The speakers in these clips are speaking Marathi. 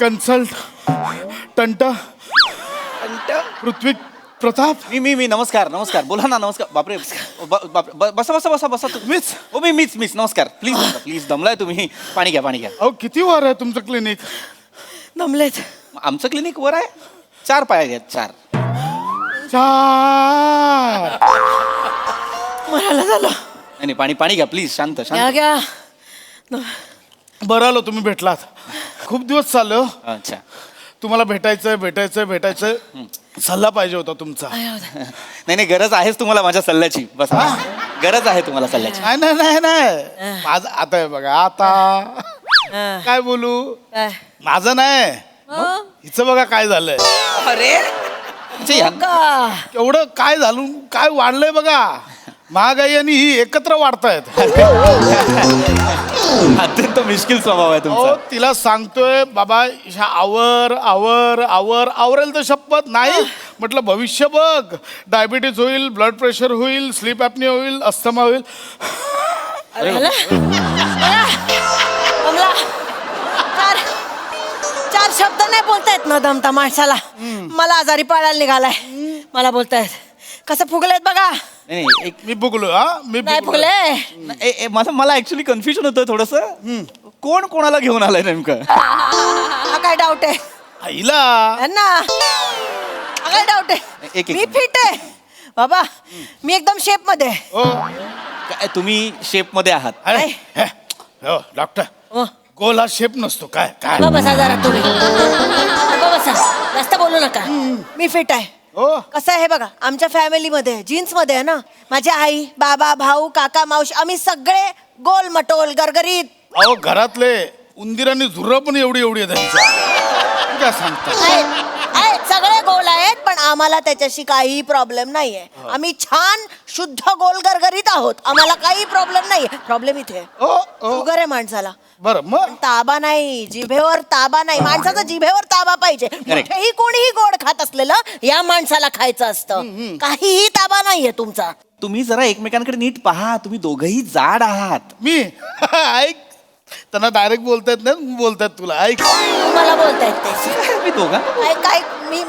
कन्सल्ट टंट पृथ्वी प्रताप. मी नमस्कार नमस्कार. बोला ना. नमस्कार. बापरे बसा बसा बसा बसा मीच? हो मीच नमस्कार. प्लीज दमलाय तुम्ही. पाणी घ्या. अहो किती वर आहे तुमचं क्लिनिक? दमलेत. आमचं क्लिनिक वर आहे. 4 पाया घ्या. 4. मरायला झालं. नाही पाणी घ्या प्लीज. शांत घ्या. बरं आलो तुम्ही भेटलात. खूप दिवस चालले हो. अच्छा. तुम्हाला भेटायचंय. सल्ला पाहिजे होता तुमचा. नाही गरज आहेच तुम्हाला माझ्या सल्ल्याची. बस गरज आहे तुम्हाला सल्ल्याची. नाही माझं आता आहे बघा. आता काय बोलू. माझं नाही हिचं बघा काय झालंय. अरे एवढं काय झालं काय वाढलंय बघा. महागाई आणि ही एकत्र वाढतायत. अत्यंत मिश्किल स्वभाव आहे तुमचा. तिला सांगतोय बाबा ह्या आवरेल तर शपथ नाही. म्हटलं भविष्य बघ. डायबिटीज होईल, ब्लड प्रेशर होईल, स्लीप ॲपनिया होईल, अस्थमा होईल. चार शब्द नाही बोलतायत न दमता माणसाला. मला आजारी पाडायला निघालाय. मला बोलतायत कसं फुगलेत बघा. नाही मी फुगलो. मी नाही फुगले. मला ऍक्च्युली कन्फ्युजन होतं थोडस. कोण कोणाला घेऊन आलाय नेमकं. हा काय डाऊट आहे आईला ना. हा काय डाऊट आहे. एक मी फिट आहे बाबा. मी एकदम शेप मध्ये. काय तुम्ही शेप मध्ये आहात. अरे हो डॉक्टर गोल हा शेप नसतो. काय बसा जरा तुम्ही. बसा जास्त बोलू नका. मी फिट आहे. कसं आहे बघा आमच्या फॅमिलीमध्ये जीन्स मध्ये आहे ना. माझी आई बाबा भाऊ काका मावशी आम्ही सगळे गोल मटोल गरगरीत. अहो घरातले उंदीर आणि झुर्र पण एवढी आहे त्यांच्या. काय सांगता. सगळे गोल आहेत पण आम्हाला त्याच्याशी काही प्रॉब्लेम नाहीये. आम्ही छान शुद्ध गोल गरगरीत आहोत. आम्हाला काही प्रॉब्लेम नाहीये. प्रॉब्लेम इथे शुगर आहे माणसाला. बरं मग ताबा नाही. जिभेवर ताबा नाही. माणसाचा जिभेवर ताबा पाहिजे. कुठेही कोणीही गोड खात असलेलं या माणसाला खायचं असतं. काहीही ताबा नाहीये तुमचा. तुम्ही जरा एकमेकांकडे नीट पहा. तुम्ही दोघही जाड आहात. मी ऐक त्यांना डायरेक्ट बोलतायत नाही बोलतायत तुला. ऐक मला बोलतायत ते. मी दोघा काय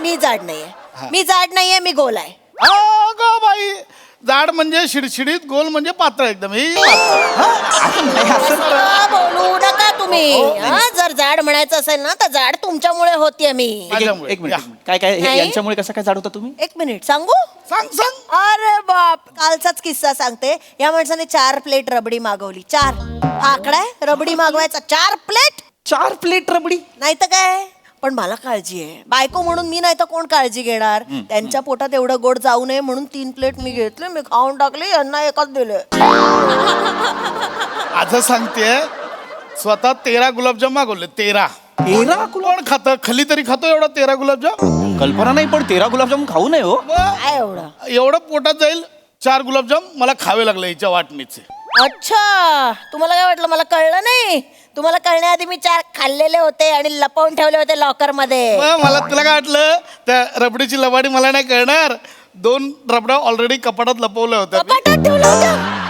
मी जाड नाहीये. मी जाड नाहीये. मी गोल आहे. अगं बाई जाड म्हणजे शिडशिडीत, गोल म्हणजे पातळ एकदम. बोलू नका तुम्ही. जर जाड म्हणायचं असेल ना तर जाड तुमच्यामुळे होतीये मी. एक मिनिट. काय यांच्यामुळे कसं काय जाड होता तुम्ही. 1 मिनिट सांगू. सांग. अरे बाप कालचाच किस्सा सांगते. या माणसाने 4 प्लेट रबडी मागवली. 4 आकडा रबडी मागवायचा. 4 प्लेट. 4 प्लेट रबडी. नाही तर काय. पण मला काळजी आहे. बायको म्हणून मी नाही तर कोण काळजी घेणार. त्यांच्या पोटात एवढं गोड जाऊ नये म्हणून 3 प्लेट मी घेतले. मी खाऊन टाकले. यांना एकच दिले. आज सांगते स्वतः 13 गुलाबजाम मागवले. 13 कोण खातं. खली तरी खातो एवढा 13 गुलाबजाम. कल्पना नाही पण 13 गुलाबजाम खाऊ नये हो. काय एवढं पोटात जाईल. 4 गुलाबजाम मला खावे लागले हिच्या वाटणीचे. अच्छा तुम्हाला काय वाटलं मला कळलं नाही. तुम्हाला कळण्याआधी मी 4 खाल्लेले होते आणि लपवून ठेवले होते लॉकर मध्ये. मला तुला काय वाटलं त्या रबडीची लबाडी मला नाही कळणार. 2 रबडा ऑलरेडी कपाटात लपवल्या होत्या. कपाटात ठेवलं होतं.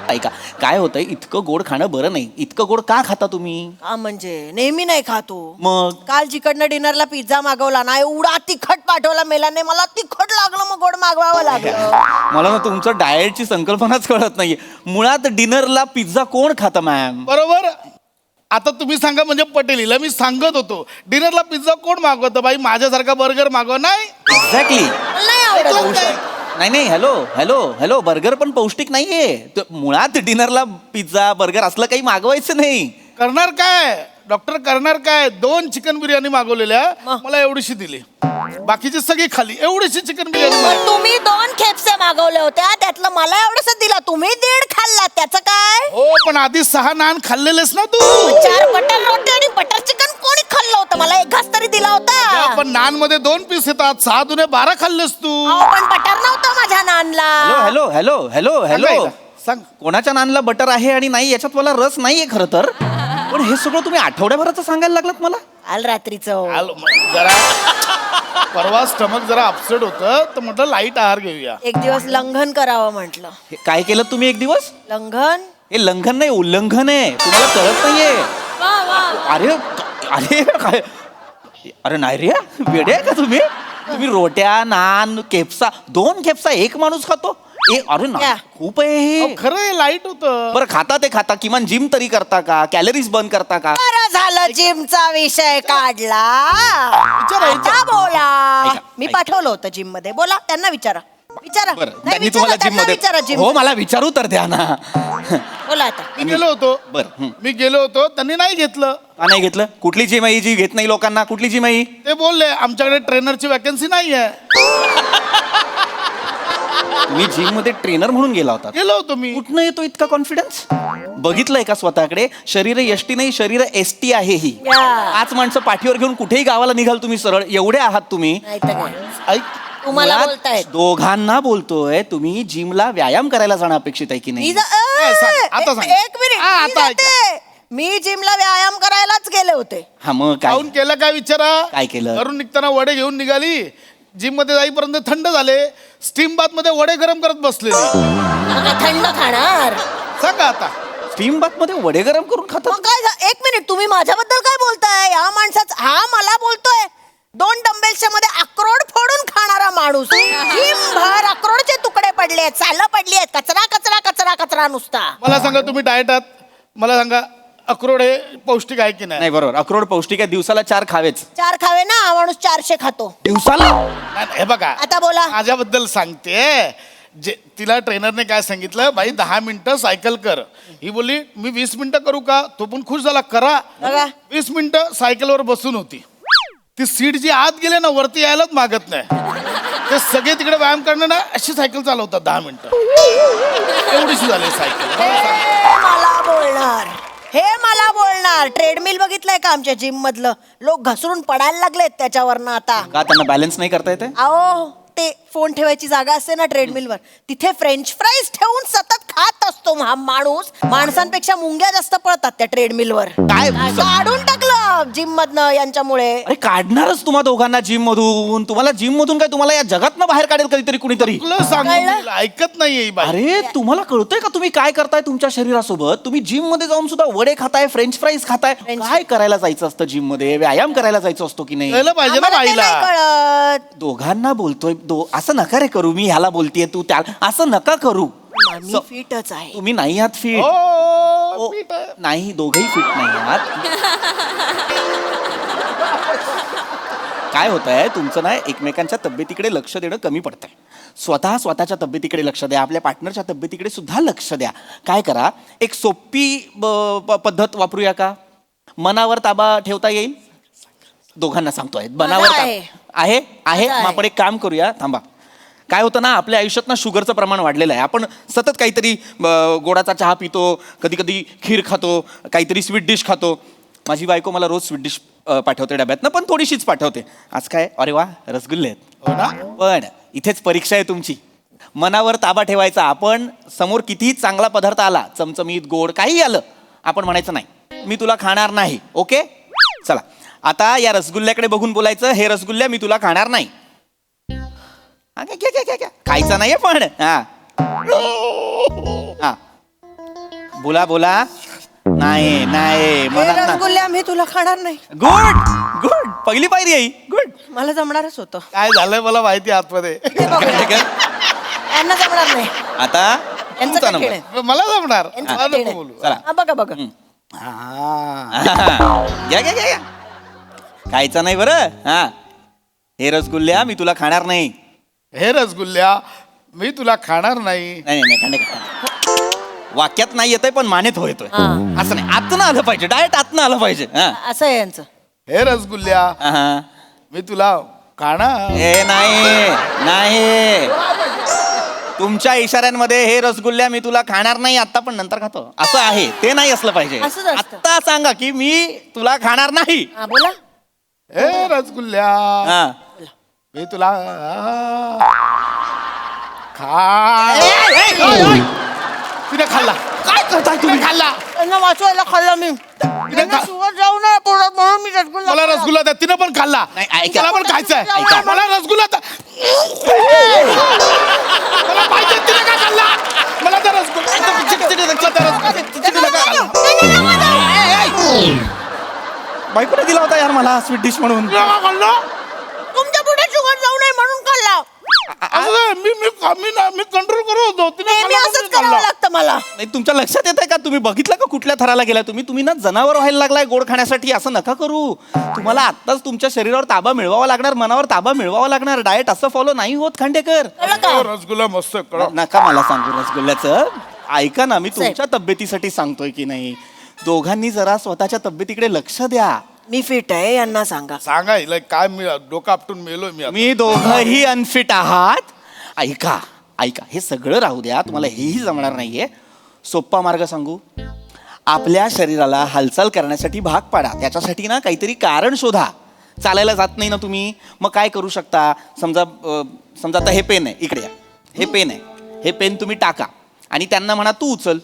ऐका काय होतंय इतकं गोड खाणं बरं नाही. इतकं गोड का खाता तुम्ही. म्हणजे नेहमी नाही खातो. मग काल जिकडनं डिनरला पिझ्झा मागवला ना एवढा तिखट पाठवला मेलाने. मला तिखट लागलं मग गोड मागवावं लागलं. मला ना तुमचं डाएटची संकल्पनाच कळत नाहीये. मुळात डिनरला पिझ्झा कोण खातं मॅम. बरोबर. आता तुम्ही सांगा म्हणजे पटेल. हिला मी सांगत होतो डिनरला पिझ्झा कोण मागवतं बाई. माझ्यासारखा बर्गर मागव. नाही एक्झॅक्टली. नाही आवडत. नाही हॅलो बर्गर पण पौष्टिक नाहीये. मुळात डिनरला पिझ्झा बर्गर असलं काही मागवायचं नाही. करणार काय डॉक्टर करणार काय. 2 चिकन बिर्याणी मागवलेल्या मला एवढीशी दिली. बाकीची सगळी खाली. एवढीशी चिकन बिर्याणी. तुम्ही 2 खेपसे मागवल्या होत्या त्यातलं मला एवढंच दिला. तुम्ही 1.5 खाल्ला. त्याचं काय. हो पण आधी 6 नान खाल्लेलेस ना तू. 4 बटर रोटी आणि बटर चिकन कोणी खाल्लं होतं. मला एक घास तरी दिला होता. पण नान मध्ये 2 पीस येतात. 6 दुने 12 खाल्लेस तू. पण बटर नव्हतं माझ्या नानला. हॅलो सांग कोणाच्या नानला बटर आहे आणि नाही याच्यात मला रस नाहीये खरं तर. पण हे सगळं तुम्ही आठवड्याभराचं सांगायला लागलात मला. काल रात्रीचं जरा परवा स्टमक जरा अपसेट होतं तर म्हटलं लाईट आहार घेऊया. एक दिवस लंघन करावं म्हटलं. काय केलं तुम्ही एक दिवस. लंघन. हे लंघन नाही उल्लंघन आहे. तुम्हाला कळत नाहीये. अरे काय अरे नाही रे वेडे आहे का तुम्ही तुम्ही रोट्या नान केपसा 2 केपसा एक माणूस खातो अरे ना या. खूप आहे हे. खरं लाईट होतं. बरं खाता ते खाता किमान जिम तरी करता का कॅलरीज बंद करता का बरं झालं जिमचा विषय काढला विचारा. आता बोला ऐका, मी ऐका. पाठवलं होतं जिम मध्ये बोला त्यांना विचारा विचारा बरं नाही, त्यांनी विचारा, तुम्हाला जिम त्यांना मध्ये विचारा जिम हो मला विचारू तर द्या ना बोला आता मी गेलो होतो बरं मी गेलो होतो त्यांनी नाही घेतलं. का नाही घेतलं कुठली जिम आहे ही जी घेत नाही लोकांना कुठली जिम आहे ही? ते बोलले आमच्याकडे ट्रेनरची वॅकन्सी नाही आहे. तुम्ही जिम मध्ये ट्रेनर म्हणून गेला होता गेलो होतो मी. कुठनं येतो इतका कॉन्फिडन्स बघितलंय का स्वतःकडे शरीर एसटी नाही शरीर एसटी आहे ही या. 5 माणसं पाठीवर घेऊन कुठेही गावाला निघाल तुम्ही सरळ एवढे आहात तुम्ही नाही तर काय ऐक तुम्हाला मुळात बोलतायत दोघांना बोलतोय तुम्ही जिमला व्यायाम करायला जाणं अपेक्षित आहे की मी नाही सांग, आता सांग. एक मिनिट हा, मी आता जाते. मी जिमला व्यायाम करायलाच गेले होते हा मग काय जाऊन केलं काय विचारा. काय केलं? घरून निघताना वडे घेऊन निघाली. जिम मध्ये जाईपर्यंत थंड झाले. स्टीम बाथ मध्ये वडे गरम करत बसलेली. मग काय थंड खाणार सांगा आता. स्टीम बाथ मध्ये वडे गरम करून मग खातात काय एक मिनिट तुम्ही माझ्याबद्दल काय बोलताय या माणसाचा हा मला बोलतोय 2 डंबेल्सच्या मध्ये अक्रोड फोडून खाणारा माणूस भर अक्रोडचे तुकडे पडले सालं पडली आहेत कचरा कचरा कचरा कचरा नुसता मला सांगा तुम्ही डाएट आहात. मला सांगा अक्रोड हे पौष्टिक आहे की नाही. नाही बरोबर अक्रोड पौष्टिक आहे दिवसाला 4 खावेच 4 खावे ना हा माणूस 400 खातो दिवसाला नाही, हे बघा आता बोला माझ्याबद्दल सांगते. जे तिला ट्रेनरने काय सांगितलं बाई 10 मिनिटं सायकल कर. ही बोलली मी 20 मिनिटं करू का. तो पण खुश झाला करा. बघा. 20 मिनिटं सायकलवर बसून होती. ती सीट जी आत गेले ना वरती यायलाच मागत नाही. ते सगळे तिकडे व्यायाम करणं ना अशी सायकल चालवतात 10 मिनिटं एवढीशी झाली सायकल. हे मला बोलणार ट्रेडमिल बघितलंय का आमच्या जिम मधलं लोक घसरून पडायला लागलेत त्याच्यावरनं आता का त्यांना बॅलन्स नाही करता येते अहो ते फोन ठेवायची जागा असते ना ट्रेडमिलवर तिथे फ्रेंच फ्राईज ठेवून सतत खात असतो हा माणूस माणसांपेक्षा मुंग्या जास्त पळतात त्या ट्रेडमिलवर काय? काढून टाकलं जिम मधनं यांच्यामुळे अरे काढणारच तुम्हा दोघांना जिम मधून तुम्हाला जिम मधून काय तुम्हाला या जगातनं बाहेर काढेल कधीतरी कुणीतरी तुला सांगून कळलं? तिला ऐकत नाहीये ही बाई. अरे तुम्हाला कळतंय का तुम्ही काय करताय तुमच्या शरीरासोबत तुम्ही जिम मध्ये जाऊन सुद्धा वडे खाताय फ्रेंच फ्राईज खाताय काय करायला जायचं असतं जिम मध्ये व्यायाम करायला जायचं असतो की नाही कळलं पाहिजे ना आम्हाला ते बाईला. नाही कळत दोघांना बोलतोय असं नका रे करू मी ह्याला बोलतेय तू त्याला असं नका करू मी फिटच आहे तुम्ही नाही आहात फिट हो, पीठ आहे. नाही दोघही फिट नाही आहात काय होत आहे तुमचं ना एकमेकांच्या तब्येतीकडे लक्ष देणं कमी पडतंय स्वतःच्या तब्येतीकडे लक्ष द्या आपल्या पार्टनरच्या तब्येतीकडे सुद्धा लक्ष द्या काय करा एक सोपी पद्धत वापरूया का मनावर ताबा ठेवता येईल दोघांना सांगतोय मनावर माझा आहे. आहे आहे माझा मग आपण एक काम करूया थांबा काय होतं ना आपल्या आयुष्यात ना शुगरचं प्रमाण वाढलेलं आहे आपण सतत काहीतरी गोडाचा चहा पितो कधी कधी खीर खातो काहीतरी स्वीट डिश खातो माझी बायको मला रोज स्वीट डिश पाठवते डब्यातनं पण थोडीशीच पाठवते आज काय अरे वा रसगुल्ले आहेत हो ना. पण इथेच परीक्षा आहे तुमची मनावर ताबा ठेवायचा आपण समोर कितीही चांगला पदार्थ आला चमचमीत गोड काही आलं आपण म्हणायचं नाही मी तुला खाणार नाही ओके चला आता या रसगुल्ल्याकडे बघून बोलायचं हे रसगुल्ल्या मी तुला खाणार नाही खायचं नाहीये पण हा हा बोला बोला नाही नाही मनात ना रसगुल्ले मी तुला खाणार नाही गुड गुड पहिली पायरी आहे गुड मला जमणारच होतं काय झालंय मला माहिती आहे आतमध्ये. यांना जमणार नाही आता यांचं तुमचा काय खेळ नंबर आहे? मला जमणार. यांचं मला काय खेळ नको आहे? बोलू. चला हा, बघा बघा हा. घ्या घ्या घ्या घ्या खायचं नाही बरं हा हे रसगुल्ल्या मी तुला खाणार नाही हे रसगुल्ल्या मी तुला खाणार नाही. नाही नाही नाही वाक्यात नाही येतंय पण मानेत हो येतोय असं नाही आतनं आलं पाहिजे डायरेक्ट आतनं आलं पाहिजे हा असं आहे यांचं हे रसगुल्ल्या हा. मी तुला खाणार. हे नाही नाही तुमच्या इशाऱ्यांमध्ये हे रसगुल्ल्या मी तुला खाणार नाही आता पण नंतर खातो असं आहे ते नाही असलं पाहिजे असंच असतं. आता सांगा की मी तुला खाणार नाही हा बोला हे रसगुल्ल्या हा. मी तुला खा. तिने खाल्ला. काय करताय तुम्ही खाल्ला. त्यांना वाचवायला खाल्लं मी त्यांना शुगर जाऊ नये पोटात म्हणून मी रसगुल्ला मला खाल्ला. रसगुल्ला द्या तिनं पण खाल्ला. नाही, ऐका. मला पण खायचंय. ऐका. मला रसगुल्ला द्या. मला पाहिजे तिने काय खाल्ला मला त्या रसगुल्ला तिने काय खाल्ला. बायकोने दिला होता यार मला स्वीट डिश म्हणून. तुला का खाल्लं? तुमच्या पुढे शुगर जाऊ नये म्हणून खाल्ला. असं काय? मी कंट्रोल करत होतो. तिने नेहमी खाल्लं असंच म्हणून खाल्लं. करावं लागतं मला. नाही तुमच्या लक्षात येत आहे का? तुम्ही बघितलं का कुठल्या थराला गेला तुम्ही ना जनावर व्हायला लागलाय गोड खाण्यासाठी. असं नका करू. तुम्हाला आत्ताच तुमच्या शरीरावर ताबा मिळवावा लागणार, मनावर ताबा मिळवावा लागणार. डाएट असं फॉलो नाही होत खांडेकर. कळलं का? रसगुल्ला मस्त आहे, कळलं? नका मला सांगू रसगुल्ल्याचं. ऐका ना, मी तुमच्या तब्येतीसाठी सांगतोय की नाही. दोघांनी जरा स्वतःच्या तब्येतीकडे लक्ष द्या. मी फिट आहे यांना सांगा. सांगा हिला काय मी डोकं आपटून मेलोय मी आता. मी दोघंही अनफिट आहात. ऐका ऐका, हे सगळं राहू द्या, तुम्हाला हेही जमणार नाहीये. सोप्पा मार्ग सांगू. आपल्या शरीराला हालचाल करण्यासाठी भाग पाडा. त्याच्यासाठी ना काहीतरी कारण शोधा. चालायला जात नाही ना तुम्ही, मग काय करू शकता? समजा आता हे पेन आहे, इकडे या. हे पेन आहे, हे पेन तुम्ही टाका आणि त्यांना म्हणा तू उचल.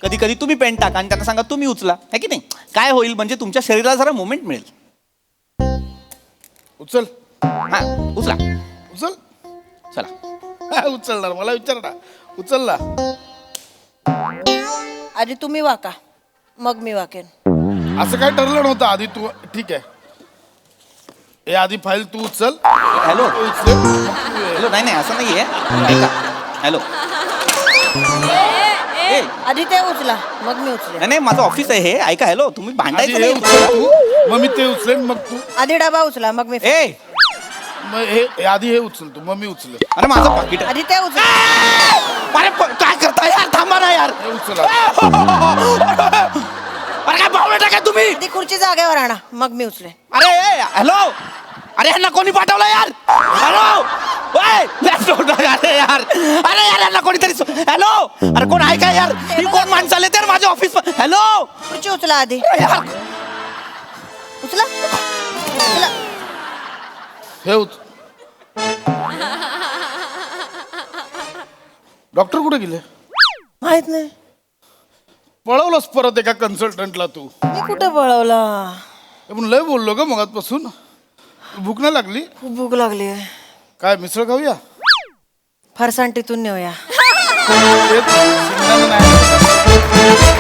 कधी कधी तुम्ही पेन टाका आणि त्यांना सांगा तुम्ही उचला, है की नाही? काय होईल म्हणजे तुमच्या शरीराला जरा मुवमेंट मिळेल. उचल हा उचला, उचल. चला. उचलणार, मला विचार ना. उचलला. आधी तुम्ही वाका मग मी वाकेन. असं काय ठरलं नव्हतं आधी. तू ठीक आहे, हे आधी फाईल तू उचल. हॅलो तू उचल, मग तू ये. हॅलो, नाही नाही असं नाहीये. ऐका, हॅलो. ए, आधी ते उचला मग मी उचले. नाही नाही, माझं ऑफिस आहे हे. ऐका, हॅलो, तुम्ही आधी भांडायचं हे नाही. उचल तू, मग मी ते उचलेन, मग तू. आधी डबा उचला मग मी ए, मग हे आधी हे उचल तू, मग मी उचल. अरे माझं पाकिट आहे. आधी ते उचला. अरे काय करताय यार? थांबा ना यार. हे उचल. अरे काय पावलं टाका तुम्ही? आधी खुर्ची जागेवर आणा मग मी उचले. अरे ए, हॅलो. अरे यांना कोणी पाठवलं यार? हॅलो. ओय, लॅपटॉप अरे यार. अरे यार यांना कोणीतरी हॅलो. अरे कोण आहे का यार? ही कोण माणसं आले तर माझ्या ऑफिस. हॅलो खुर्ची उचला आधी. यार. उचला उचला. हे उचल. डॉक्टर कुठे गेले? माहित नाही. पळवलंस परत एका कन्सल्टंटला तू. मी कुठे पळवला? हे पण लय बोललो ग मगातपासून. भूक नाही लागली? खूप भूक लागली आहे. काय मिसळ खाऊया? फरसाण टितून नेऊया. शेंगदाणा नाही.